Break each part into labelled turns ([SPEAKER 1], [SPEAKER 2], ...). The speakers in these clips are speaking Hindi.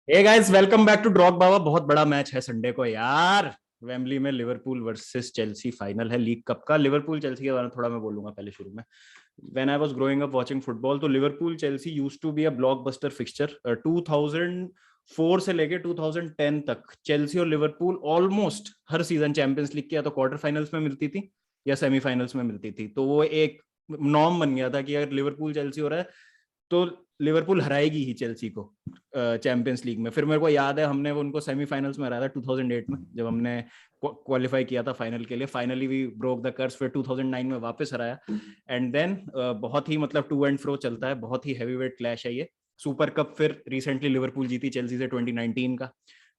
[SPEAKER 1] Hey guys, welcome back to ड्रॉक बाबा। बहुत बड़ा मैच है संडे को यार। वेम्बली में लिवरपूल वर्सेस चेल्सी फाइनल है लीग कप का। लिवरपूल चेल्सी के बारे में थोड़ा मैं बोलूंगा पहले शुरू में। When I was growing up watching football, तो Liverpool Chelsea used to be a blockbuster fixture. 2004 से लेके 2010 तक चेल्सी और लिवरपूल ऑलमोस्ट हर सीजन चैंपियंस लीग के या तो क्वार्टर फाइनल्स में मिलती थी या सेमीफाइनल्स में मिलती थी। तो वो एक नॉर्म बन गया था कि अगर लिवरपूल चेल्सी हो रहा है तो लिवरपूल हराएगी ही चेल्सी को चैंपियंस लीग में। फिर मेरे को याद है हमने उनको सेमीफाइनल्स में हराया था 2008 में, जब हमने क्वालिफाई किया था फाइनल के लिए। Finally we broke the curse. फिर 2009 में वापस हराया। एंड देन बहुत ही मतलब टू एंड फ्रो चलता है, बहुत ही हैवीवेट क्लैश है ये। सुपर कप फिर रिसेंटली लिवरपूल जीती चेल्सी से 2019 का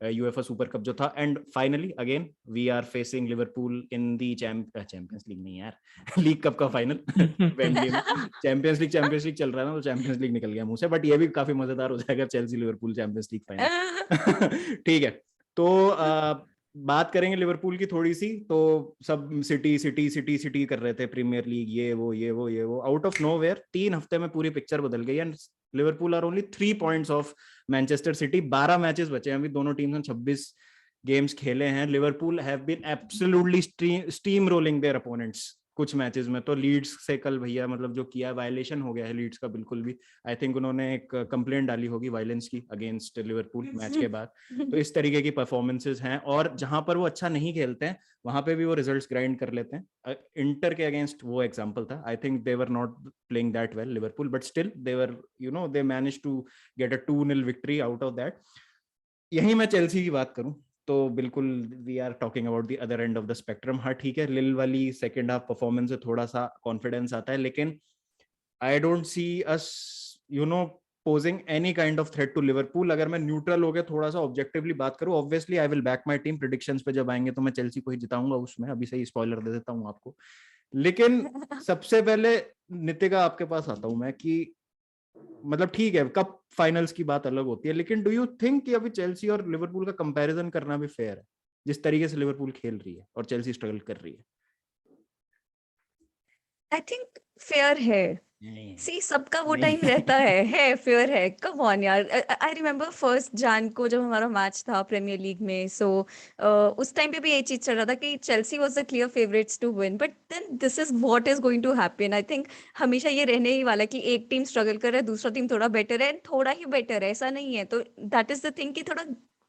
[SPEAKER 1] यूएफए सुपर कप जो था। And finally again we are facing Liverpool in the Champions League नहीं यार लीग कप का फाइनल वेम्बली में। चैंपियंस लीग चल रहा है ना, तो चैंपियंस लीग निकल गया मुंह से, बट ये भी काफी मजेदार हो जाएगा Chelsea Liverpool champions league final. ठीक है। तो बात करेंगे लिवरपूल की थोड़ी सी। तो सब सिटी सिटी सिटी सिटी कर रहे थे, प्रीमियर लीग ये वो ये वो ये वो। आउट ऑफ नोवेयर 3 हफ्ते में पूरी पिक्चर बदल गई। And Liverpool are only 3 points off Manchester City. 12 matches बचे हैं अभी, दोनों टीम ने 26 गेम्स खेले हैं। Liverpool have been absolutely steamrolling their opponents कुछ मैचेस में। तो लीड्स से कल भैया मतलब जो किया वायलेशन हो गया है लीड्स का बिल्कुल भी। आई थिंक उन्होंने एक कंप्लेंट डाली होगी वायलेंस की अगेंस्ट लिवरपूल मैच के बाद। तो इस तरीके की परफॉर्मेंसेज हैं, और जहां पर वो अच्छा नहीं खेलते हैं वहां पे भी वो रिजल्ट्स ग्राइंड कर लेते हैं। इंटर के अगेंस्ट वो एग्जांपल था। I think they were not playing that well Liverpool, but still they were they manage to get a 2-0 victory out of that. यही मैं चेल्सी की बात करूं तो बिल्कुल we are talking about the other end of the spectrum. हाँ ठीक है, लिल वाली सेकेंड हाफ परफॉर्मेंस से थोड़ा सा कॉन्फिडेंस आता है, लेकिन I don't see us posing any kind of threat to Liverpool. अगर मैं न्यूट्रल हो गया थोड़ा सा ऑब्जेक्टिवली बात करूं, obviously I will back my team. Predictions पे जब आएंगे तो मैं चेल्सी को ही जिताऊंगा उसमें, अभी से ही स्पॉइलर दे देता हूं आपको। लेकिन सबसे पहले नितिका आपके पास आता हूं मैं कि मतलब ठीक है कप फाइनल्स की बात अलग होती है, लेकिन डू यू थिंक कि अभी चेल्सी और लिवरपूल का कंपैरिजन करना भी फेयर है, जिस तरीके से लिवरपूल खेल रही है और चेल्सी स्ट्रगल कर रही
[SPEAKER 2] आई थिंक फेयर है।
[SPEAKER 1] है?
[SPEAKER 2] सी सबका वो
[SPEAKER 1] नहीं।
[SPEAKER 2] टाइम रहता है फेयर है। कम ऑन यार। आई रिमेम्बर फर्स्ट जान को जब हमारा मैच था प्रीमियर लीग में, सो उस टाइम पे भी यही चीज चल रहा था कि Chelsea was the clear favourites to win, but then this is what is going to happen. I think हमेशा ये रहने ही वाला है कि एक टीम स्ट्रगल कर रहा है, दूसरा टीम थोड़ा बेटर है, थोड़ा ही बेटर है, ऐसा नहीं है। तो दैट इज द थिंग कि थोड़ा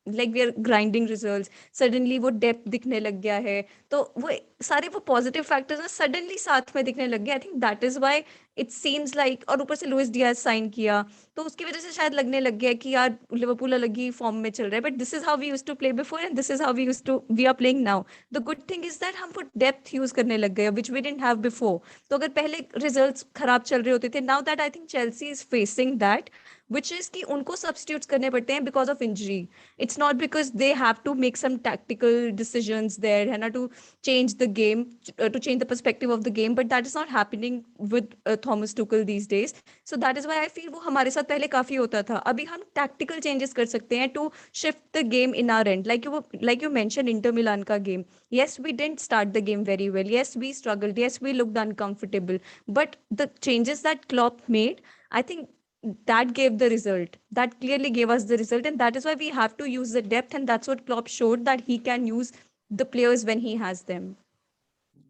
[SPEAKER 2] like we are grinding results. Suddenly वो डेप्थ दिखने लग गया है, तो वो सारे वो पॉजिटिव फैक्टर्स ना सडनली साथ में दिखने लग गए। I think that is why it seems like. और ऊपर से लुइस डियाज साइन किया, तो उसकी वजह से शायद लगने लग गया कि यार लिवरपूल अलग ही फॉर्म में चल रहा है। But this is how we used to play before and this is how we are playing now. The good thing is that हम वो डेप्थ यूज करने लग गए which we didn't have before. तो अगर पहले रिजल्ट्स खराब चल रहे होते थे, now that I think Chelsea is facing that, which is कि उनको substitutes करने पड़ते हैं because of injury. It's not because they have to make some tactical decisions there है ना, to change the game, to change the perspective of the game, but that is not happening with Thomas Tuchel these days. So that is why I feel वो हमारे साथ पहले काफी होता था। अभी हम tactical changes कर सकते हैं to shift the game in our end. Like you mentioned Inter Milan का game. Yes, we didn't start the game very well. Yes, we struggled. Yes, we looked uncomfortable. But the changes that Klopp made, I think that gave the result. That clearly gave us the result, and that is why we have to use the depth, and that's what Klopp showed, that he can use the players when he has them.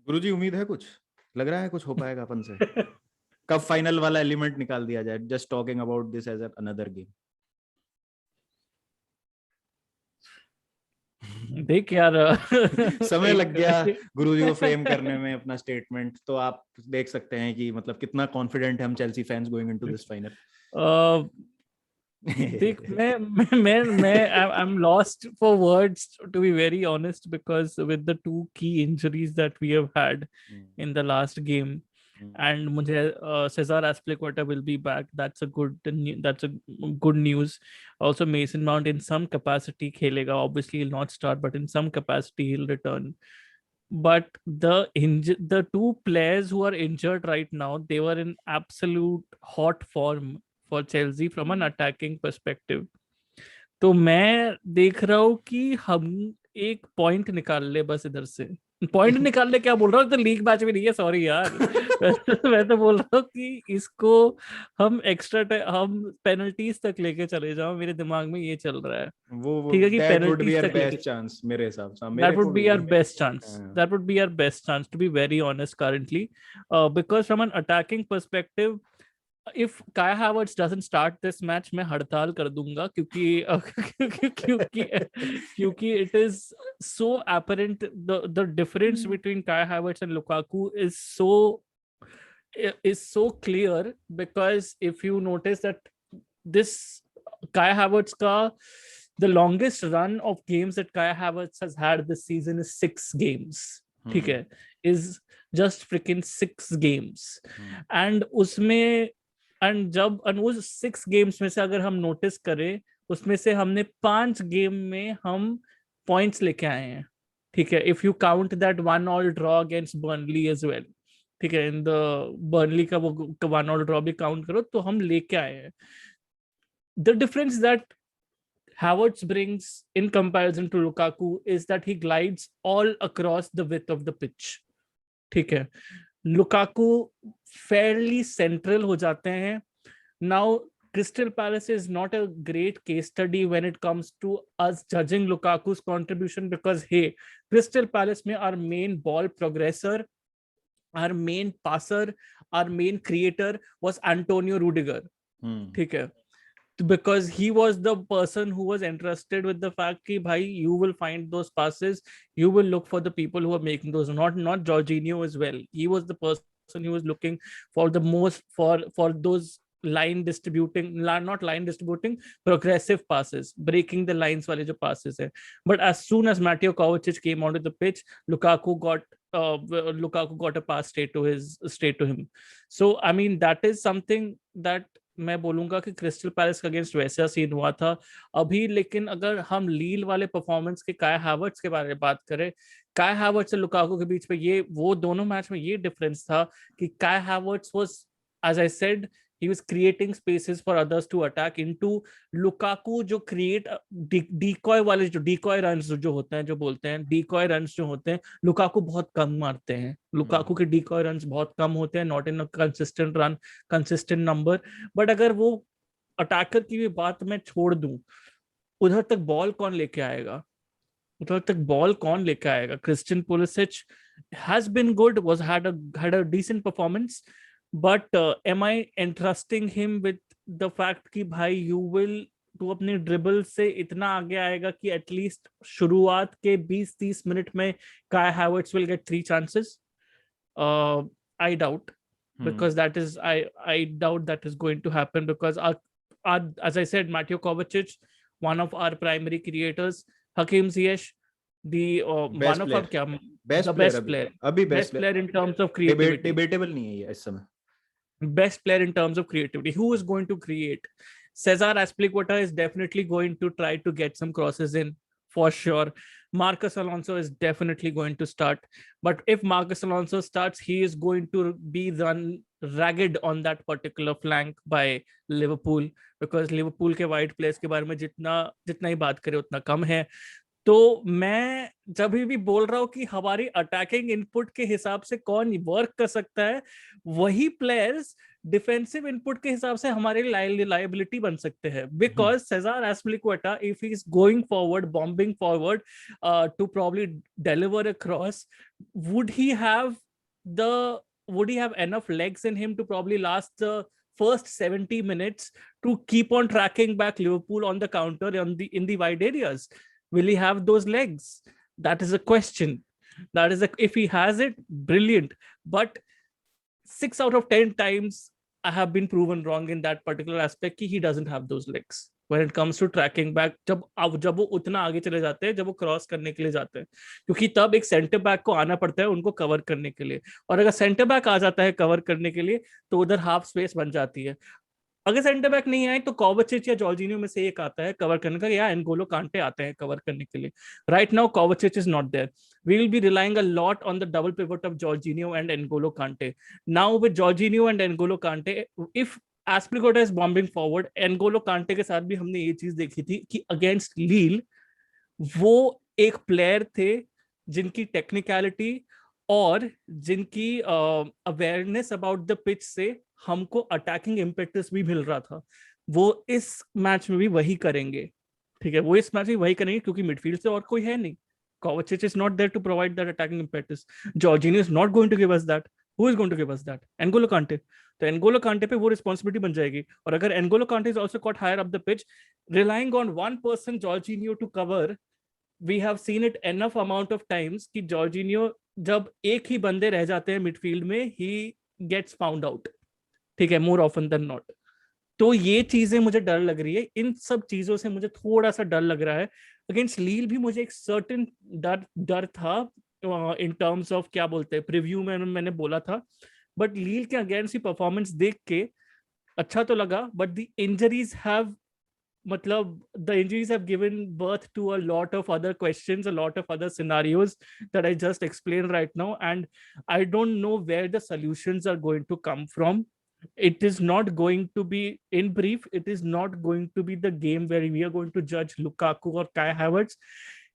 [SPEAKER 1] गुरुजी उम्मीद है कुछ, लग रहा है कुछ हो पाएगा अपन से? कब फाइनल वाला एलिमेंट निकाल दिया जाए, just talking about this as another game.
[SPEAKER 3] देख यार
[SPEAKER 1] समय लग गया
[SPEAKER 3] एक
[SPEAKER 1] गुरुजी को फ्रेम करने में अपना स्टेटमेंट, तो आप देख सकते हैं कि मतलब कितना कॉन्फिडेंट है हम Chelsea fans going into this final.
[SPEAKER 3] देख मैं I am lost for words to be very honest, because with the two key injuries that we have had in the last game, and मुझे Cesar Azpilicueta will be back. That's a good news. Also Mason Mount in some capacity खेलेगा. Obviously he'll not start, but in some capacity he'll return. But the two players who are injured right now, they were in absolute hot form for Chelsea from an attacking perspective. तो मैं देख रहा हूँ कि हम एक पॉइंट निकाल ले बस इधर से, पॉइंट निकालने क्या बोल रहा हूँ, तो लीग मैच में नहीं है, सॉरी यार। मैं तो बोल रहा हूँ कि इसको हम हम पेनल्टीज तक लेके चले जाओ, मेरे दिमाग में ये चल रहा है।
[SPEAKER 1] वो
[SPEAKER 3] ठीक है कि
[SPEAKER 1] that would be
[SPEAKER 3] penalties
[SPEAKER 1] hour
[SPEAKER 3] तक लेके,
[SPEAKER 1] बेस्ट चांस मेरे हिसाब से, मेरे
[SPEAKER 3] that
[SPEAKER 1] को
[SPEAKER 3] would
[SPEAKER 1] भी
[SPEAKER 3] be our
[SPEAKER 1] मेरे
[SPEAKER 3] best
[SPEAKER 1] को
[SPEAKER 3] chance.
[SPEAKER 1] हाँ।
[SPEAKER 3] That would be our best chance, to be very honest, currently. Because from an attacking perspective, if Kai Havertz doesn't start this match, मैं हड़ताल कर दूंगा, क्योंकि it is so apparent, the difference between Kai Havertz and Lukaku is so clear, because if you notice that this Kai Havertz ka the longest run of games that Kai Havertz has had this season is 6 games. ठीक है, is just freaking 6 games. And उसमें and वो 6 games में से अगर हम नोटिस करें, उसमें से हमने 5 गेम में हम पॉइंट्स लेके आए हैं। ठीक है, if you count that 1-1 draw against Burnley as well, ठीक है, इन द बर्नली का वो 1-1 ड्रॉ भी काउंट करो तो हम लेके आए हैं। The difference that Havertz brings in comparison to Lukaku is that he glides all across the width of the pitch. ठीक है, Lukaku fairly central हो जाते हैं। Now Crystal Palace is not a great case study when it comes to us judging Lukaku's contribution, because hey, Crystal Palace में our main ball progressor, our main passer, our main creator was Antonio Rudiger. ठीक है, because he was the person who was entrusted with the fact कि भाई you will find those passes, you will look for the people who are making those, not Jorginho as well. He was the person who was looking for the most for those not line distributing progressive passes, breaking the lines वाले जो passes है. But as soon as Mateo Kovacic came onto the pitch, Lukaku got a pass straight to him. So I mean that is something that मैं बोलूंगा कि क्रिस्टल पैलेस के अगेंस्ट वैसा सीन हुआ था अभी। लेकिन अगर हम लील वाले परफॉर्मेंस के काय हावर्ट्स के बारे में बात करें, काय हावर्ट्स और लुकाकू के बीच में वो दोनों मैच में ये डिफरेंस था कि Kai Havertz was, as I said, he was creating spaces for others to attack into. Lukaku जो create decoy वाले जो decoy runs जो होते हैं, जो बोलते हैं decoy runs जो होते हैं, Lukaku बहुत कम मारते हैं। Lukaku के decoy runs बहुत कम होते हैं, not in a consistent number. But अगर वो अटैकर की भी बात मैं छोड़ दूं, उधर तक बॉल कौन लेके आएगा? Christian Pulisic has been good, had a decent performance, but am I entrusting him with the fact कि भाई you will तू अपने ड्रिबल से इतना आगे आएगा कि एटलीस्ट शुरुआत के 20-30 मिनट में Kai Havertz will get 3 chances? I doubt, because I doubt that is going to happen, because our as I said, Mateo Kovacic, one of our primary creators, Hakim Ziyech, the one of our best player in terms of creativity.
[SPEAKER 1] Debatable नहीं है ये इस समय।
[SPEAKER 3] Best player in terms of creativity. Who is going to create? Cesar Azpilicueta is definitely going to try to get some crosses in, for sure. Marcus Alonso is definitely going to start. But if Marcus Alonso starts, he is going to be run ragged on that particular flank by Liverpool, because Liverpool के wide players के बारे में जितना ही बात करें उतना कम है। तो मैं जब भी बोल रहा हूँ कि हमारी अटैकिंग इनपुट के हिसाब से कौन वर्क कर सकता है, वही प्लेयर्स डिफेंसिव इनपुट के हिसाब से हमारे लायबिलिटी बन सकते हैं। Because Cesar Azpilicueta, if he is going forward, bombing forward to probably deliver a cross, would he have enough legs in him to probably last the first 70 minutes to keep on tracking back Liverpool on the counter in the wide areas? Will he have those legs? That is a question. If he has it, brilliant. But 6 out of 10 times I have been proven wrong in that particular aspect कि he doesn't have those legs when it comes to tracking back. जब वो उतना आगे चले जाते हैं, जब वो क्रॉस करने के लिए जाते हैं, क्योंकि तब एक सेंटर बैक को आना पड़ता है उनको कवर करने के लिए, और अगर सेंटर बैक आ जाता है कवर करने के लिए तो उधर हाफ स्पेस बन जाती है। अगर सेंटर बैक नहीं आए तो कोवाचिच या जॉर्जिनियो में से एक आता है कवर करने का, या एनगोलो कांटे आते हैं कवर करने के लिए। Right now Kovacic is not there. We will be relying a lot on the double pivot of Jorginho and N'Golo Kante. Now with Jorginho and N'Golo Kante, if Azpilicueta is bombing forward, N'Golo Kante के साथ भी हमने ये चीज देखी थी कि अगेंस्ट लील वो एक प्लेयर थे जिनकी टेक्निकलिटी और जिनकी अवेयरनेस अबाउट द पिच से हमको अटैकिंग इम्पेटस भी मिल रहा था, वो इस मैच में भी वही करेंगे। ठीक है, वो इस मैच में वही करेंगे क्योंकि मिडफील्ड से और कोई है नहीं। Kovacic is not there to provide that attacking impetus. Jorginho is not going to give us that. Who is going to give us that? N'Golo Kante. तो एनगोलो कांटे पे वो रिस्पॉन्सिबिलिटी बन जाएगी। और अगर N'Golo Kante is also caught higher up the pitch, relying on one person Jorginho to cover, we have seen it enough amount of times कि जॉर्जिनियो जब एक ही बंदे रह जाते हैं मिडफील्ड में, ही गेट्स फाउंड आउट। ठीक है, मोर ऑफन देन नॉट। तो ये चीजें मुझे डर लग रही है, इन सब चीजों से मुझे थोड़ा सा डर लग रहा है। अगेंस्ट लील भी मुझे एक सर्टेन डर था इन टर्म्स ऑफ क्या बोलते हैं, प्रीव्यू में मैंने बोला था, बट लील के अगेंस्ट की परफॉर्मेंस देख के अच्छा तो लगा, but the injuries have the injuries have given birth to a lot of other questions, a lot of other scenarios that I just explained right now, and I don't know where the solutions are going to come from. It is not going to be, in brief, it is not going to be the game where we are going to judge Lukaku or Kai Havertz.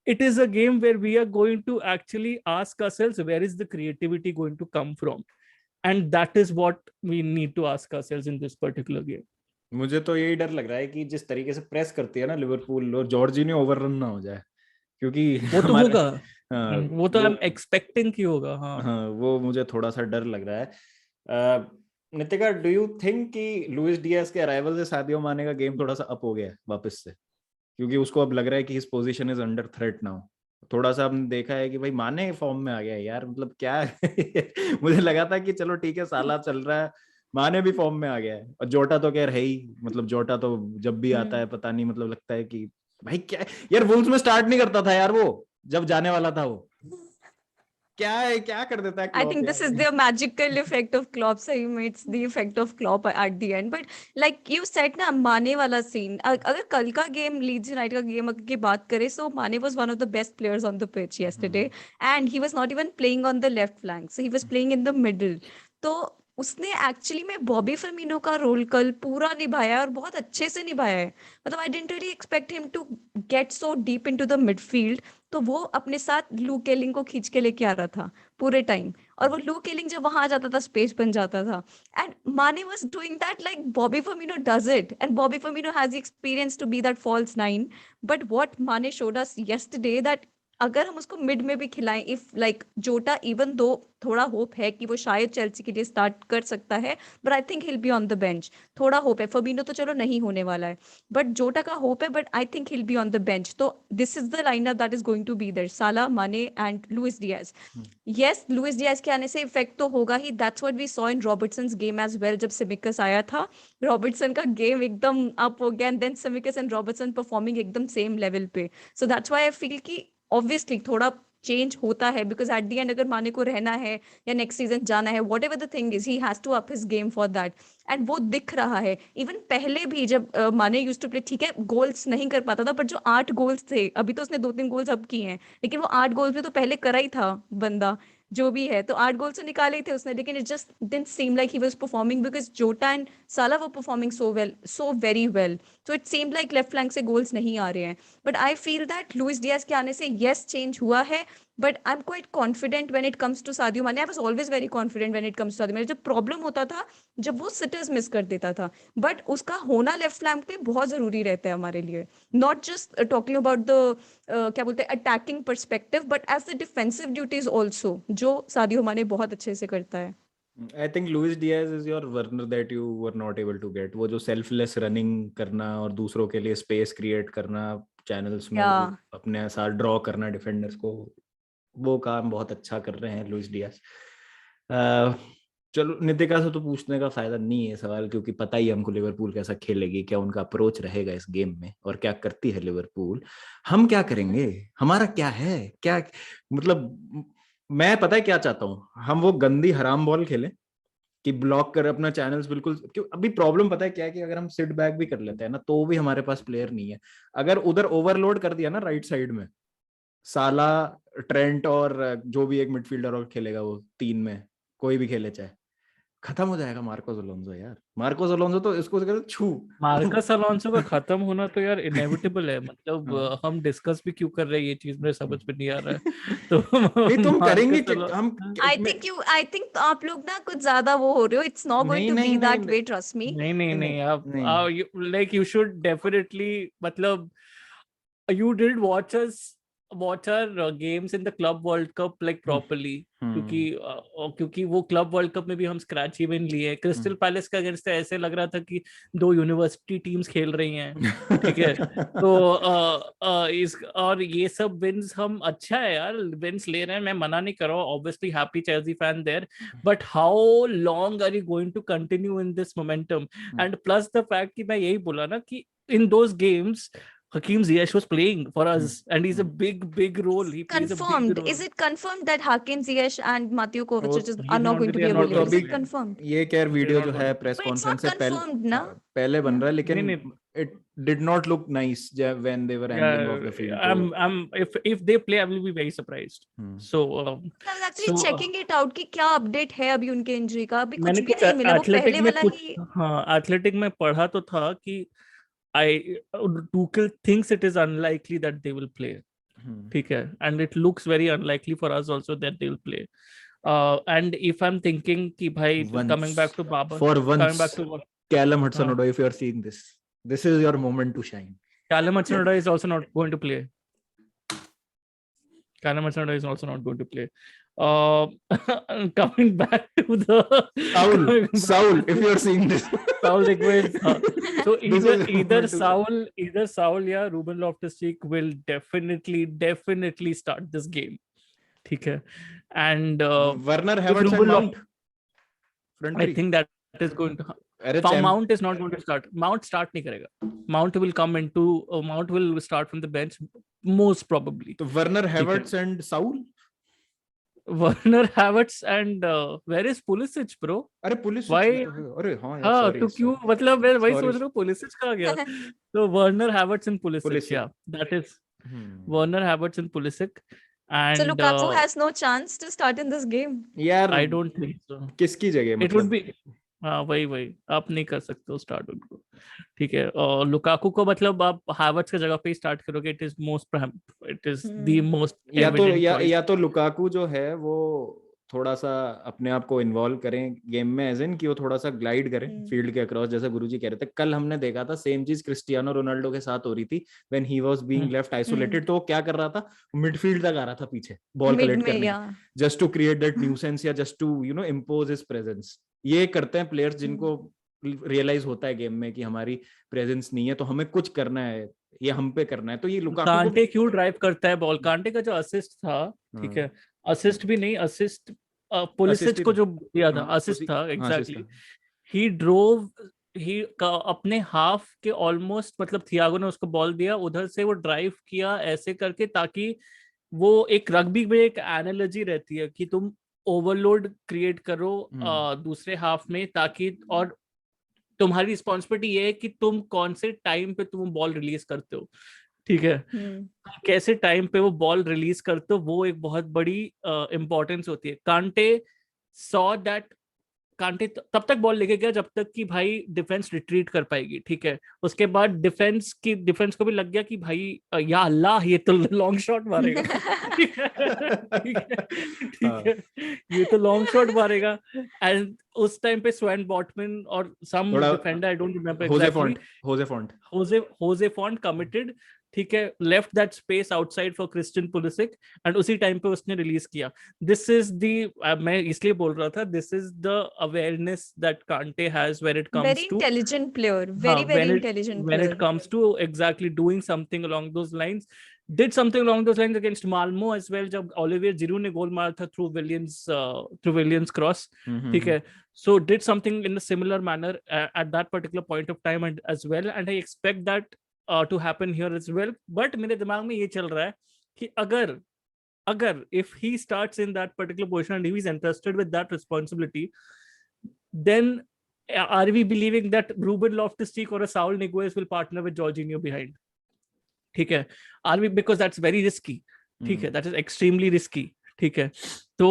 [SPEAKER 3] It is a game where we are going to actually ask ourselves, where is the creativity going to come from? And that is what we need to ask ourselves in this particular game.
[SPEAKER 1] मुझे तो यही डर लग रहा है कि जिस तरीके से प्रेस करती है ना लिवरपूल, और जॉर्जिनियो ओवररन ना हो जाए, क्योंकि
[SPEAKER 3] वो तो होगा।
[SPEAKER 1] हाँ,
[SPEAKER 3] वो तो हम एक्सपेक्टिंग की होगा।
[SPEAKER 1] हाँ, वो मुझे थोड़ा सा डर लग रहा है। नितिका, डू यू थिंक कि लुइस डियाज के अराइवल से सादियो माने का गेम थोड़ा सा अप हो गया है वापस से, क्योंकि उसको अब लग रहा है कि his position is under threat now? थोड़ा सा हमने देखा है कि भाई माने फॉर्म में आ गया है यार, मतलब क्या मुझे लगा था कि चलो ठीक है, साला चल रहा है, माने भी फॉर्म में आ गया है, और जोटा तो खैर है ही, मतलब जोटा तो जब भी आता है पता नहीं, मतलब लगता है कि भाई क्या यार, वुल्व्स में स्टार्ट नहीं करता था यार वो, जब जाने वाला था वो, क्या है, क्या कर देता है
[SPEAKER 2] I think this is the magical effect of Klopp. सही में it's the effect of Klopp at the end. But like you said ना, माने वाला scene, अगर कल का गेम, लीड्स यूनाइटेड का गेम की बात करें, so माने was one of the best players on the pitch yesterday, and he was not even playing on the left flank, so he was playing in the middle. तो उसने एक्चुअली में बॉबी फर्मिनो का रोल कल पूरा निभाया और बहुत अच्छे से निभाया है। मतलब I didn't really expect him to get so deep into the midfield, तो वो अपने साथ लू केलिंग को खींच के लेके आ रहा था पूरे टाइम, और वो लू केलिंग जब वहां आ जाता था स्पेस बन जाता था, and Mane was doing that like Bobby Firmino does it, and Bobby Firmino has the experience to be that false nine. But what Mane showed us yesterday, that अगर हम उसको मिड में भी खिलाएं, इफ लाइक जोटा, इवन दो थोड़ा होप है कि वो शायद चेल्सी के लिए स्टार्ट कर सकता है, but I think he'll be on the bench. थोड़ा होप है, फर्मिनो तो चलो नहीं होने वाला है, बट जोटा का होप है, but I think he'll be on the bench. तो this is the lineup that is going to be there, Salah, Mane and Luis Diaz. Yes, Luis Diaz के आने से इफेक्ट तो होगा ही, that's what we saw in Robertson's game as well. जब सिमिकस आया था, रॉबर्टसन का गेम एकदम अप हो गया, and then Tsimikas and Robertson performing एकदम सेम लेवल पे। So that's why I feel कि ऑब्वियसली थोड़ा चेंज होता है, बिकॉज एट द एंड अगर माने को रहना है या नेक्स्ट सीजन जाना है, whatever the thing is, he has to up his game for that, and वो दिख रहा है। इवन पहले भी जब माने यूज टू प्ले, ठीक है गोल्स नहीं कर पाता था, बट जो 8 गोल्स थे, अभी तो उसने 2-3 गोल्स अब किए हैं, लेकिन वो 8 गोल्स में तो पहले करा ही था बंदा, जो भी है, तो 8 गोल्स तो निकाले ही थे उसने, लेकिन it just didn't seem like he was performing, because Jota and Salah were performing so well, so very well, so it seem like left flank से गोल्स नहीं आ रहे हैं। But I feel that Luis Diaz के आने से यस चेंज हुआ है, but I am quite confident when it comes to Sadio Mane. I was always very confident when it comes to Sadio माने। जब प्रॉब्लम होता था, जब वो सिटर्स मिस कर देता था, बट उसका होना लेफ्ट फ्लैंक पे बहुत जरूरी रहता है हमारे लिए, not just talking about the क्या बोलते हैं attacking perspective, but as the defensive duties also, जो सादियो माने बहुत अच्छे से करता है।
[SPEAKER 1] I think Luis Diaz is your Werner that you were not able to get. वो जो selfless running करना और दूसरों के लिए space create करना चैनल्स में, अपने साथ ड्रॉ करना डिफेंडर्स को, वो काम बहुत अच्छा कर रहे हैं लुइस डियाज। चलो नितिका से तो पूछने का फायदा नहीं है सवाल, क्योंकि पता ही हमको लिवरपूल कैसा खेलेगी, क्या उनका अप्रोच रहेगा इस गेम में, और क्या करती है लिवरपूल। हम क्या करेंगे, हमारा क्या है, क्या मतलब मैं पता है क्या चाहता हूँ, हम वो गंदी हराम बॉल खेलें कि ब्लॉक कर अपना चैनल्स बिल्कुल, क्यों अभी प्रॉब्लम पता है क्या है कि अगर हम सिट बैक भी कर लेते हैं ना, तो भी हमारे पास प्लेयर नहीं है। अगर उधर ओवरलोड कर दिया ना राइट साइड में, साला, ट्रेंट और जो भी एक मिडफील्डर और खेलेगा, वो 3 में कोई भी खेले चाहे, खत्म हो जाएगा मार्कोस अलोंसो यार। मार्कोस अलोंसो तो इसको कहते छू।
[SPEAKER 3] मार्कस अलोंसो का खत्म होना तो यार इनएविटेबल है, मतलब
[SPEAKER 1] हाँ।
[SPEAKER 3] हम डिस्कस भी क्यों कर रहे हैं ये चीज मेरे समझ में नहीं आ रहा है। तो
[SPEAKER 1] नहीं तुम करेंगे
[SPEAKER 3] मार्कस
[SPEAKER 1] कि हम
[SPEAKER 2] I think आप लोग ना कुछ ज्यादा वो हो रहे हो. It's not going
[SPEAKER 1] नहीं
[SPEAKER 2] to
[SPEAKER 1] नहीं
[SPEAKER 2] be
[SPEAKER 1] नहीं
[SPEAKER 2] that way, trust me.
[SPEAKER 3] नहीं नहीं
[SPEAKER 1] नहीं
[SPEAKER 3] नहीं, आप
[SPEAKER 1] नहीं
[SPEAKER 3] लाइक यू शुड डेफिनेटली, मतलब you did watch our games in the club world cup like properly, क्योंकि क्योंकि वो क्लब वर्ल्ड कप में भी हम स्क्रैच इवन लिए. क्रिस्टल पैलेस के अगेंस्ट ऐसे लग रहा था कि दो यूनिवर्सिटी टीम्स खेल रही हैं, ठीक है. तो इस और ये सब विंस हम, अच्छा है यार विंस ले रहे हैं, मैं मना नहीं कर रहा हूँ, obviously happy Chelsea fan there, but how long are you going to continue in this momentum. And plus the fact कि मैं यही बोला ना कि in those games Hakim Ziyech was playing for us and he's a big role. He plays a big
[SPEAKER 2] Confirmed.
[SPEAKER 3] role.
[SPEAKER 2] Is it confirmed that Hakim Ziyech and Mateo Kovacic
[SPEAKER 1] वो-
[SPEAKER 2] are not going to be
[SPEAKER 3] they are not
[SPEAKER 2] available?
[SPEAKER 3] going
[SPEAKER 2] Is
[SPEAKER 3] to
[SPEAKER 2] it
[SPEAKER 3] play.
[SPEAKER 2] confirmed?
[SPEAKER 1] ये क्या वीडियो
[SPEAKER 3] not
[SPEAKER 1] जो
[SPEAKER 3] going
[SPEAKER 1] है
[SPEAKER 3] to-
[SPEAKER 1] press
[SPEAKER 2] But it's
[SPEAKER 1] conference
[SPEAKER 2] not
[SPEAKER 1] से पहले
[SPEAKER 2] confirmed, na?
[SPEAKER 1] पहले बन रहा है, लेकिन
[SPEAKER 3] नहीं.
[SPEAKER 1] it did not look nice when they were angling off the field.
[SPEAKER 3] I'm if they play I will be very surprised. So
[SPEAKER 2] I was actually checking it out कि क्या अपडेट है अभी उनके इंजरी का. अभी कुछ
[SPEAKER 3] मैंने
[SPEAKER 2] भी
[SPEAKER 3] कुछ
[SPEAKER 2] नहीं मिला. वो
[SPEAKER 3] एथलेटिक
[SPEAKER 2] पहले
[SPEAKER 3] में
[SPEAKER 2] वाला
[SPEAKER 3] कुछ,
[SPEAKER 2] ही.
[SPEAKER 3] हाँ एथलेटिक में पढ़ा तो था कि Tuchel thinks it is unlikely that they will play. ठीक है, and it looks very unlikely for us also that they will play. And if I'm thinking कि भाई coming back to Babar,
[SPEAKER 1] for
[SPEAKER 3] coming
[SPEAKER 1] once,
[SPEAKER 3] back to what
[SPEAKER 1] Callum Hudson-Odoi, if you are seeing this, this is your moment to shine.
[SPEAKER 3] Callum Hudson-Odoi is also not going to play. Callum Hudson-Odoi is also not going to play. Coming back to the
[SPEAKER 1] Saul, if you are seeing this,
[SPEAKER 3] Saul Niguez. So
[SPEAKER 1] This is
[SPEAKER 3] either Saul या Ruben Loftus-Cheek will definitely start this game. ठीक है, and
[SPEAKER 1] Werner
[SPEAKER 3] if
[SPEAKER 1] Havertz and
[SPEAKER 3] Ruben
[SPEAKER 1] Mount. Front
[SPEAKER 3] I
[SPEAKER 1] three.
[SPEAKER 3] think that is going to.
[SPEAKER 1] अरे
[SPEAKER 3] Mount is not going to start. Mount start नहीं करेगा. Mount will come into. Mount will start from the bench most probably.
[SPEAKER 1] तो Werner Havertz and Saul.
[SPEAKER 3] Werner Havertz and where is Pulisic, bro?
[SPEAKER 1] अरे पुलिस
[SPEAKER 3] Why?
[SPEAKER 1] अरे हाँ यार,
[SPEAKER 3] हाँ
[SPEAKER 1] sorry,
[SPEAKER 3] तो क्यों,
[SPEAKER 1] sorry.
[SPEAKER 3] मतलब मैं वही
[SPEAKER 1] Sorry.
[SPEAKER 3] सोच रहा हूँ Pulisic कहाँ गया. तो Werner Havertz and Pulisic,
[SPEAKER 1] Pulisic.
[SPEAKER 3] yeah, that is Werner Havertz and Pulisic. And
[SPEAKER 2] So Lukaku has no chance to start in this game.
[SPEAKER 1] यार
[SPEAKER 3] I don't think so.
[SPEAKER 1] किसकी जगह
[SPEAKER 3] It would be, हाँ वही आप नहीं कर सकते हो स्टार्ट उनको, ठीक है. और लुकाकू को मतलब आप हावर्ट्स की जगह पे ही स्टार्ट करोगे, इट इज द मोस्ट
[SPEAKER 1] या तो लुकाकू जो है वो थोड़ा सा अपने आप को इन्वॉल्व करें गेम में, एज इन कि वो थोड़ा सा ग्लाइड करें फील्ड के अक्रॉस, जैसे गुरुजी कह रहे थे. कल हमने देखा था सेम चीज क्रिस्टियानो रोनाल्डो के साथ हो रही थी when he was being left isolated. तो वो क्या कर रहा था, मिडफील्ड तक आ रहा था पीछे बॉल कलेक्ट करने, just to create that nuisance या just to impose his presence. ये करते हैं प्लेयर्स जिनको रियलाइज होता है गेम में कि हमारी प्रेजेंस नहीं है, तो हमें कुछ करना है, ये हम पे करना है. तो ये लुकाकू
[SPEAKER 3] कांटे क्यों ड्राइव करता है बॉल. कांटे का जो असिस्ट था, ठीक है, असिस्ट भी नहीं, असिस्ट पुलिसिच को जो दिया था, असिस्ट था एग्जैक्टली. ही ड्रोव, ही अपने हाफ के ऑलमोस्ट, मतलब थियागो ने उसको बॉल दिया, उधर से वो ड्राइव किया ऐसे करके, ताकि वो एक रग्बी में एक एनालॉजी रहती है कि तुम ओवरलोड क्रिएट करो दूसरे हाफ में, ताकि, और तुम्हारी रिस्पॉन्सिबिलिटी ये है कि तुम कौन से टाइम पे तुम बॉल रिलीज करते हो, ठीक है. कैसे टाइम पे वो बॉल रिलीज करते हो, वो एक बहुत बड़ी इंपॉर्टेंस होती है. कांटे सॉ दैट, कांटे तब तक बॉल लेके गया जब तक कि भाई डिफेंस रिट्रीट कर पाएगी, ठीक है. उसके बाद डिफेंस को भी लग गया कि भाई या अल्लाह ये तो लॉन्ग शॉट मारेगा. ठीक है, ये तो लॉन्ग शॉट मारेगा. एंड उस टाइम पे स्वेन बॉटमैन और some defender, I don't remember exactly, José Fonte committed, ठीक है, left that space outside for Christian Pulisic, and उसी टाइम पे उसने रिलीज किया. दिस इज द, मैं इसलिए बोल रहा था, this is the awareness that Conte has when it comes
[SPEAKER 2] very
[SPEAKER 3] to
[SPEAKER 2] intelligent player, very intelligent
[SPEAKER 3] when
[SPEAKER 2] player.
[SPEAKER 3] it comes to exactly doing something along those lines. Did something along those lines against Malmo as well, जब Olivier Giroud ने गोल मारा था through Williams cross, ठीक है. So did something in a similar manner at that particular point of time and as well, and I expect that to happen here as well. But मेरे दिमाग में ये चल रहा है कि अगर if he starts in that particular position and if he's entrusted with that responsibility, then are we believing that Ruben Loftus-Cheek or a Saul Niguez will partner with Jorginho behind? ठीक है, are we, because that's very risky, ठीक है, that is extremely risky, ठीक है. तो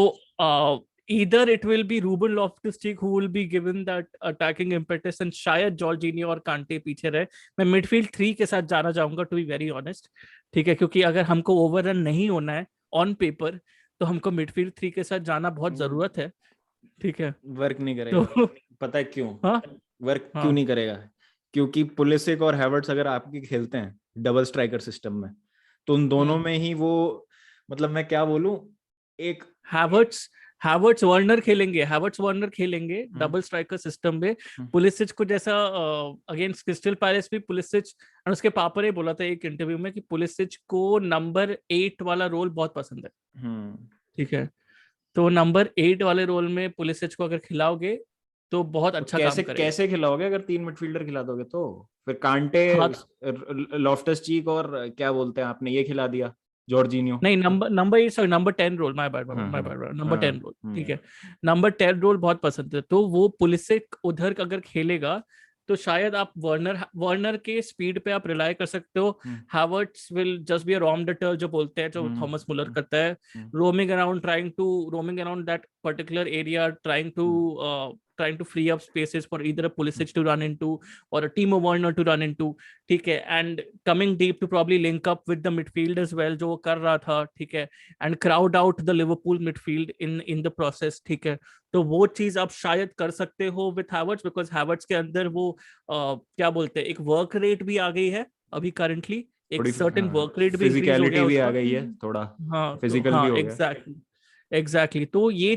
[SPEAKER 3] either it will be Ruben Loftus-Cheek who will be given that attacking impetus and शायद जॉर्जिनियो और कांटे पीछे रहे. मैं मिडफील्ड 3 के साथ जाना चाहूंगा टू बी वेरी ऑनेस्ट. ठीक है, क्योंकि अगर हमको ओवररन नहीं होना है ऑन पेपर तो हमको मिडफील्ड 3 के साथ जाना बहुत जरूरत है. ठीक है,
[SPEAKER 1] वर्क नहीं करेगा.
[SPEAKER 3] तो
[SPEAKER 1] पता है क्यों
[SPEAKER 3] हाँ
[SPEAKER 1] वर्क
[SPEAKER 3] हाँ
[SPEAKER 1] क्यों नहीं करेगा? क्योंकि पुलिसिक और हैवर्ट्स अगर आपकी खेलते हैं डबल स्ट्राइकर सिस्टम में, तो उन दोनों में ही वो, मतलब मैं क्या बोलूं, एक
[SPEAKER 3] हैवर्ट्स वार्नर खेलेंगे डबल स्ट्राइकर सिस्टम में. पुलिसिच को जैसा अगेंस्ट क्रिस्टल पैलेस भी पुलिसिच, और उसके पापा ने बोला था एक इंटरव्यू में कि पुलिसिच को नंबर 8 वाला रोल बहुत पसंद है. ठीक है, तो नंबर 8 वाले रोल में पुलिसिच को अगर खिलाओगे तो बहुत अच्छा काम करेगा.
[SPEAKER 1] कैसे खिलाओगे? अगर 3 मिडफील्डर खिला दोगे तो फिर कांटे, लॉफ्टस चीक और क्या बोलते हैं आपने, ये खिला दिया जॉर्जिनियो.
[SPEAKER 3] नहीं, number 10 role, my bad number 10 role. ठीक है, नंबर 10 रोल बहुत पसंद है. तो वो पुलिस से उधर अगर खेलेगा तो शायद आप वार्नर के स्पीड पे आप रिलाई कर सकते हो. Havertz will just be a raumdeuter जो बोलते हैं, जो थॉमस मुलर करता है, roaming around that particular area, trying to free up spaces for either a Pulisic to run into or a Timo Werner to run into. ठीक है, and coming deep to probably link up with the midfield as well, जो वो कर रहा था. ठीक है, and crowd out the Liverpool midfield in the process. ठीक है, तो वो चीज आप शायद कर सकते हो with Havertz, because Havertz के अंदर वो क्या बोलते हैं, एक वर्क रेट भी आ गई है अभी करंटली, एक सर्टेन वर्क रेट भी इंक्रीज हो गया,
[SPEAKER 1] भी आ गई है थोड़ा.
[SPEAKER 3] हाँ,
[SPEAKER 1] फिजिकल भी हो गया.
[SPEAKER 3] एग्जैक्टली. तो ये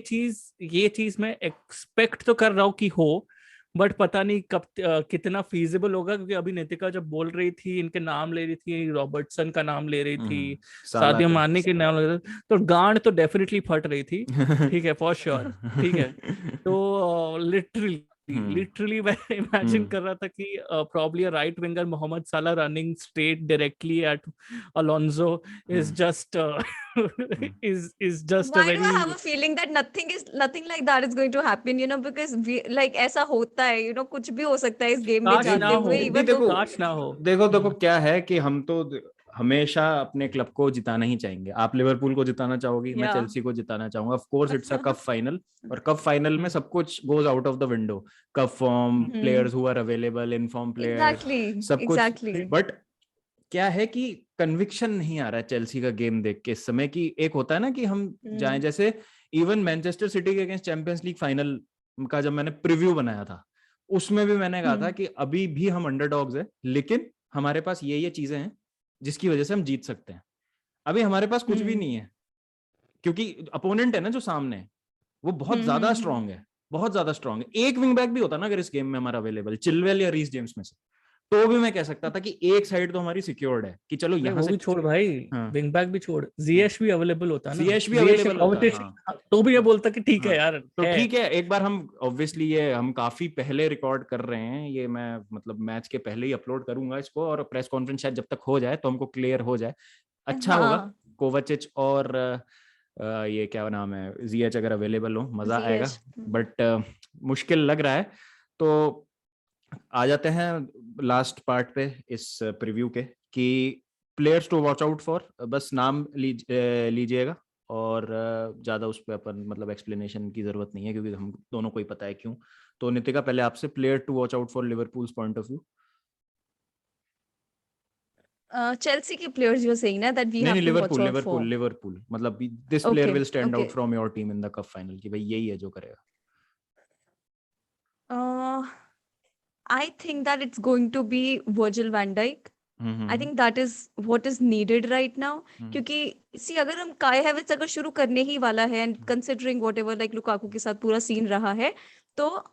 [SPEAKER 3] चीज मैं एक्सपेक्ट तो कर रहा हूँ कि हो, बट पता नहीं कब कितना फीजिबल होगा. क्योंकि अभी नितिका जब बोल रही थी, इनके नाम ले रही थी, रॉबर्टसन का नाम ले रही थी, सादियो माने के नाम ले रही थी, तो गांड तो डेफिनेटली फट रही थी. ठीक है, फॉर श्योर. ठीक है, तो लिटरली मैं इमेजिन कर रहा था कि probably a right winger Mohamed Salah running straight directly at Alonso is just is just
[SPEAKER 2] Why
[SPEAKER 3] a very.
[SPEAKER 2] do I have a feeling that nothing like that is going to happen, you know, because we like ऐसा होता है, you know, कुछ भी हो सकता है इस गेम में जाते हुए.
[SPEAKER 3] even though काश ना हो.
[SPEAKER 1] देखो क्या है कि हम तो हमेशा अपने क्लब को जिताना ही चाहेंगे. आप लिवरपूल को जिताना चाहोगी, मैं चेल्सी को जिताना चाहूंगा. Of course it's a cup final, और कप फाइनल में सब कुछ goes out of the window. Cup form, players who are available, in form players, सब कुछ. बट क्या है कि कन्विक्शन नहीं आ रहा है चेल्सी का गेम देख के इस समय. की एक होता है ना कि हम जाएं, जैसे इवन मैनचेस्टर सिटी के अगेंस्ट चैंपियंस लीग फाइनल का जब मैंने प्रीव्यू बनाया था, उसमें भी मैंने कहा था कि अभी भी हम अंडरडॉग्स है, लेकिन हमारे पास ये चीजें हैं जिसकी वजह से हम जीत सकते हैं. अभी हमारे पास कुछ भी नहीं है, क्योंकि अपोनेंट है ना जो सामने, वो बहुत ज्यादा स्ट्रांग है, बहुत ज्यादा स्ट्रांग है. एक विंग बैक भी होता ना अगर इस गेम में हमारा अवेलेबल, चिलवेल या रीस जेम्स में से, तो भी मैं कह सकता था कि एक साइड तो हमारी सिक्योर्ड है कि चलो यहाँ से
[SPEAKER 3] भी छोड़ भाई, विंग बैक भी छोड़, जीएश भी अवेलेबल होता है ना,
[SPEAKER 1] जीएश भी अवेलेबल होता है,
[SPEAKER 3] तो भी ये बोलता कि ठीक है यार,
[SPEAKER 1] तो ठीक है. एक बार हम ऑब्वियसली ये हम काफी पहले रिकॉर्ड कर रहे हैं, ये मैं मतलब मैच के पहले ही अपलोड करूंगा इसको, और प्रेस कॉन्फ्रेंस शायद जब तक हो जाए तो हमको क्लियर हो जाए, अच्छा होगा. कोवाचिच और ये क्या नाम है, जीएच अगर अवेलेबल हो मजा आएगा, बट मुश्किल लग रहा है. तो आ जाते हैं लास्ट पार्ट पे इस प्रीव्यू के, कि players to watch out for. बस नाम लीजिएगा, और ज्यादा उस पर अपन मतलब एक्सप्लेनेशन की जरूरत नहीं है, क्योंकि हम दोनों को ही पता है क्यों. तो नितिका, पहले आपसे, player to watch out for Liverpool's point of view.
[SPEAKER 2] Chelsea के players you're saying ना that we have to watch out for.
[SPEAKER 1] Liverpool मतलब this player will stand out from your team in the cup final, कि भाई यही है जो करेगा.
[SPEAKER 2] I think that it's going to be Virgil van Dijk. I think that is what is needed right now. क्योंकि see अगर हम Kai Havertz अगर शुरू करने ही वाला है, and considering whatever like Lukaku के साथ पूरा सीन रहा है, तो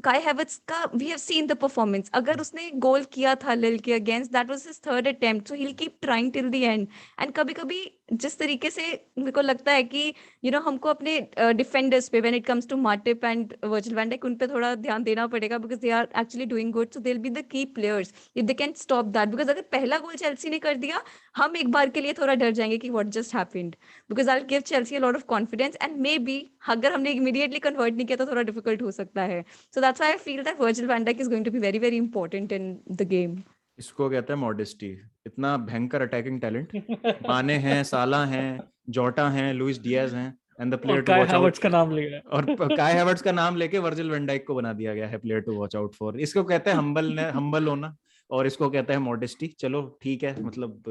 [SPEAKER 2] Kai Havertz का we have seen the performance. अगर उसने गोल किया था लिल के against, that was his third attempt, so he'll keep trying till the end. And कभी-कभी जिस तरीके से मेरे को लगता है कि you know हमको अपने डिफेंडर्स पे when it comes to Matip and Virgil van Dijk उन पे थोड़ा ध्यान देना पड़ेगा, because they are actually doing good, so they'll be the key players if they can stop that. Because अगर पहला गोल चेल्सी ने कर दिया, हम एक बार के लिए थोड़ा डर जाएंगे कि what just happened, because I'll give Chelsea a lot of confidence, and maybe अगर हमने immediately convert नहीं किया तो थोड़ा difficult हो सकता है. So that's why I feel that Virgil van Dijk is going to be very very important in the game.
[SPEAKER 1] इसको कहते हैं मॉडेस्टी. इतना भयंकर अटैकिंग टैलेंट, माने हैं, साला हैं, जोटा हैं, लुइस डियाज हैं, एंड द
[SPEAKER 3] और
[SPEAKER 1] प्लेयर टू
[SPEAKER 3] काय
[SPEAKER 1] वॉच आउट,
[SPEAKER 3] हावर्ट्स का नाम लिया है।
[SPEAKER 1] और काय हैवर्ट्स का नाम लेके वर्जिल वैन डाइक को बना दिया गया है player to watch out for. इसको कहते हैं हम्बल होना, और इसको कहते हैं मॉडेस्टी। चलो ठीक है, मतलब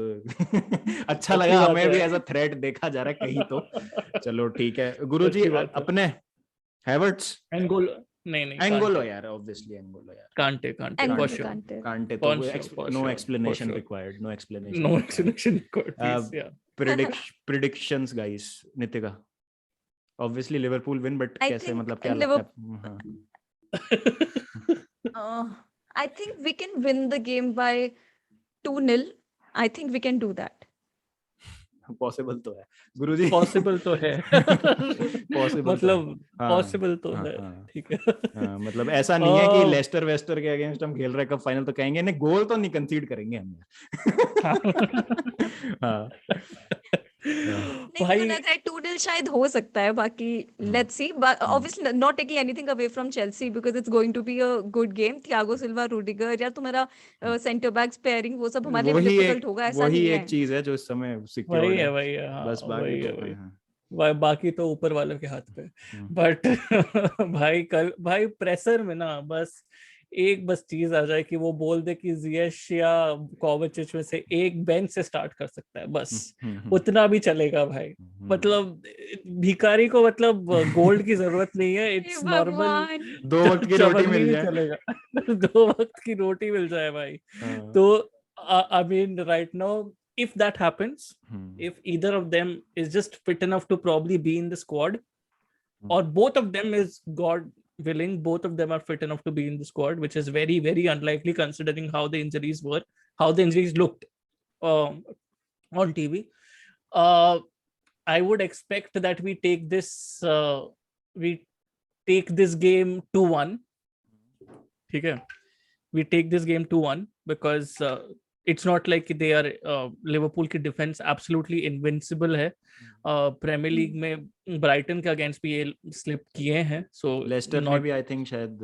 [SPEAKER 1] अच्छा
[SPEAKER 3] अच्छी
[SPEAKER 1] लगा,
[SPEAKER 3] बात
[SPEAKER 1] हमें भी
[SPEAKER 3] है।
[SPEAKER 1] एज अ थ्रेट देखा जा रहा है कहीं तो। चलो ठीक है गुरुजी,
[SPEAKER 3] अच्छी बात है।
[SPEAKER 1] अपने हैवर्ट्स
[SPEAKER 3] एंगोल नहीं
[SPEAKER 1] एंगोलो
[SPEAKER 3] कांटे
[SPEAKER 1] यार, ऑब्वियसली एंगोलो यार,
[SPEAKER 3] Kante
[SPEAKER 2] And
[SPEAKER 3] for
[SPEAKER 2] Golo
[SPEAKER 3] sure
[SPEAKER 2] Kante.
[SPEAKER 1] Kante तो
[SPEAKER 3] for sure
[SPEAKER 1] no explanation required, no explanation
[SPEAKER 3] no explanation required please yeah
[SPEAKER 1] predictions guys, Nitika obviously Liverpool win, but
[SPEAKER 2] I
[SPEAKER 1] कैसे,
[SPEAKER 2] think
[SPEAKER 1] मतलब क्या लगता है? हाँ,
[SPEAKER 2] I think we can win the game by 2-0. I think we can do that.
[SPEAKER 1] Possible तो है गुरुजी,
[SPEAKER 3] पॉसिबल तो है
[SPEAKER 1] पॉसिबल
[SPEAKER 3] मतलब
[SPEAKER 1] हाँ,
[SPEAKER 3] पॉसिबल तो
[SPEAKER 1] हाँ,
[SPEAKER 3] है,
[SPEAKER 1] हाँ,
[SPEAKER 3] ठीक है।
[SPEAKER 1] हाँ, मतलब ऐसा नहीं है कि लेस्टर वेस्टर के अगेंस्ट हम खेल रहे हैं कब फाइनल तो कहेंगे नहीं, गोल तो नहीं कंसीड करेंगे हम। हाँ
[SPEAKER 2] नहीं,
[SPEAKER 3] भाई
[SPEAKER 2] मुझे लग रहा है 2-0 शायद हो सकता है, बाकी let's see. Obviously not taking anything away from Chelsea because it's going to be a good game. Thiago Silva, Rudiger, या तुम्हारा सेंटर बैक्स पेयरिंग, वो सब हमारे लिए
[SPEAKER 1] वही
[SPEAKER 2] डिफिकल्ट
[SPEAKER 1] एक,
[SPEAKER 2] होगा, ऐसा
[SPEAKER 1] वही
[SPEAKER 2] नहीं है।
[SPEAKER 1] एक चीज है जो इस समय
[SPEAKER 3] वही
[SPEAKER 1] सिक्योर्ड
[SPEAKER 3] है
[SPEAKER 1] है,
[SPEAKER 3] वही है हाँ,
[SPEAKER 1] बस बाकी
[SPEAKER 3] वही है
[SPEAKER 1] तो
[SPEAKER 3] वही
[SPEAKER 1] हाँ।
[SPEAKER 3] बाकी तो ऊपर वालों के हाथ पे। बट भाई कल भाई प्रेशर में ना बस एक बस चीज आ जाए कि वो बोल दे कि जियेश या कोवाचिच में से एक बेंच से स्टार्ट कर सकता है, बस उतना भी चलेगा भाई। मतलब भिखारी को मतलब गोल्ड की जरूरत नहीं है,
[SPEAKER 2] हे
[SPEAKER 3] इट्स नॉर्मल
[SPEAKER 2] भगवान।
[SPEAKER 1] दो वक्त की रोटी
[SPEAKER 3] चवन्नी
[SPEAKER 1] मिल
[SPEAKER 3] भी
[SPEAKER 1] जाए,
[SPEAKER 3] चलेगा। 2 वक्त की रोटी मिल जाए भाई।
[SPEAKER 1] हाँ,
[SPEAKER 3] तो I mean right now if that happens, if either of them is just fit enough to probably be in the squad, or both of them is God willing, both of them are fit enough to be in the squad, which is very very unlikely considering how the injuries were, how the injuries looked on TV. I would expect that we take this game 2-1. ठीक है, we take this game 2-1 because it's not like they are Liverpool की defense absolutely invincible है। प्रीमियर लीग में ब्राइटन के अगेंस्ट भी ये स्लिप किए हैं, सो
[SPEAKER 1] लेस्टर ने
[SPEAKER 3] नॉट
[SPEAKER 1] भी आई थिंक शायद,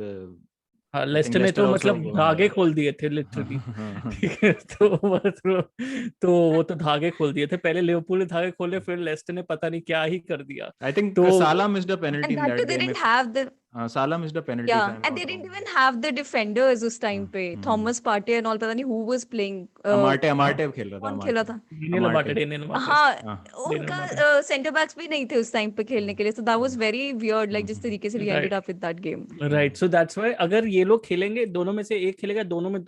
[SPEAKER 3] हाँ लेस्टर ने तो मतलब धागे खोल दिए थे लिटरली। ठीक है, तो वो तो धागे खोल दिए थे, पहले लिवरपूल ने धागे खोले, फिर लेस्टर ने पता नहीं क्या ही कर दिया।
[SPEAKER 1] आई थिंक
[SPEAKER 3] तो
[SPEAKER 1] साला missed a penalty
[SPEAKER 2] And
[SPEAKER 1] in
[SPEAKER 2] that too,
[SPEAKER 1] that
[SPEAKER 2] they
[SPEAKER 1] game,
[SPEAKER 2] didn't have the
[SPEAKER 1] साला missed a penalty if I am
[SPEAKER 2] and they
[SPEAKER 1] not
[SPEAKER 2] didn't
[SPEAKER 1] wrong.
[SPEAKER 2] even have the defenders उस टाइम पे। थॉमस पार्टे and all, पता नहीं who was playing।
[SPEAKER 1] अमार्टे अमार्टे खेल रहा था,
[SPEAKER 2] कौन खेला था? हाँ, उनका सेंटर बैक्स भी नहीं थे उस टाइम पे खेलने के लिए, so that was very weird, like जिस तरीके से we ended up with that game।
[SPEAKER 3] Right, so that's why अगर ये लोग खेलेंगे, दोनों में से एक खेलेगा, दोनों में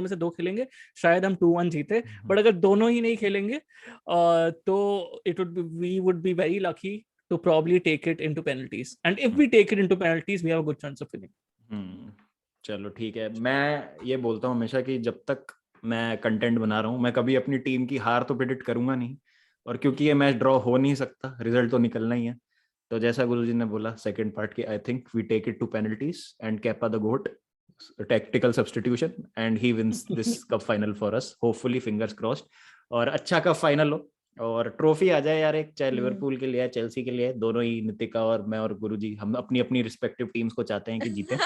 [SPEAKER 3] से 2 खेलेंगे, शायद हम 2-1 जीते। बट अगर दोनों ही नहीं खेलेंगे तो we would be very lucky to probably take it into penalties, and if we take it into penalties we have a good chance of winning।
[SPEAKER 1] चलो ठीक है, मैं ये बोलता हूँ हमेशा कि जब तक मैं कंटेंट बना रहा हूँ मैं कभी अपनी टीम की हार तो प्रेडिक्ट करूंगा नहीं, और क्योंकि ये मैच ड्रॉ हो नहीं सकता, रिजल्ट तो निकलना ही है। तो जैसा गुरुजी ने बोला सेकंड पार्ट की, I think we take it to penalties and Kepa the GOAT tactical substitution and he wins this cup final for us, hopefully fingers crossed, और अच्छा कप फाइनल हो और ट्रॉफी आ जाए यार एक, चाहे लिवरपूल के लिए चेल्सी के लिए, दोनों ही, नितिका और मैं और गुरुजी, हम अपनी अपनी रिस्पेक्टिव टीम्स को चाहते हैं कि जीते।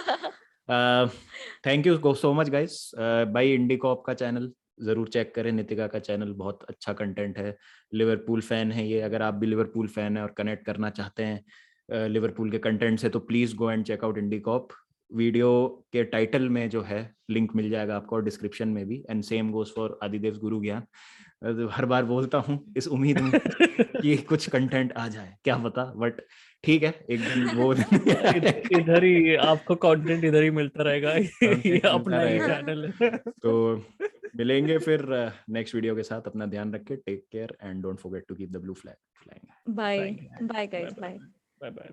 [SPEAKER 1] Thank you so much guys. भाई इंडी कॉप का चैनल जरूर चेक करें, नितिका का चैनल बहुत अच्छा कंटेंट है, लिवरपूल फैन है ये, अगर आप भी लिवरपूल फैन है और कनेक्ट करना चाहते हैं लिवरपूल के कंटेंट से, तो please go and check out Indie Kop. Video के टाइटल में जो है लिंक मिल जाएगा आपको, और डिस्क्रिप्शन में भी, एंड सेम गोज फॉर आदिदेव गुरु ज्ञान। हर बार बोलता हूँ इस उम्मीद में कि कुछ कंटेंट आ जाए, क्या पता, बट ठीक है एक दिन वो
[SPEAKER 3] इधर ही आपको कंटेंट इधर ही मिलता रहेगा। ये अपना ही चैनल है।
[SPEAKER 1] तो मिलेंगे फिर नेक्स्ट वीडियो के साथ, अपना ध्यान रखें, take care and don't forget to keep the blue flag flying.
[SPEAKER 2] Bye bye guys, bye
[SPEAKER 3] bye bye.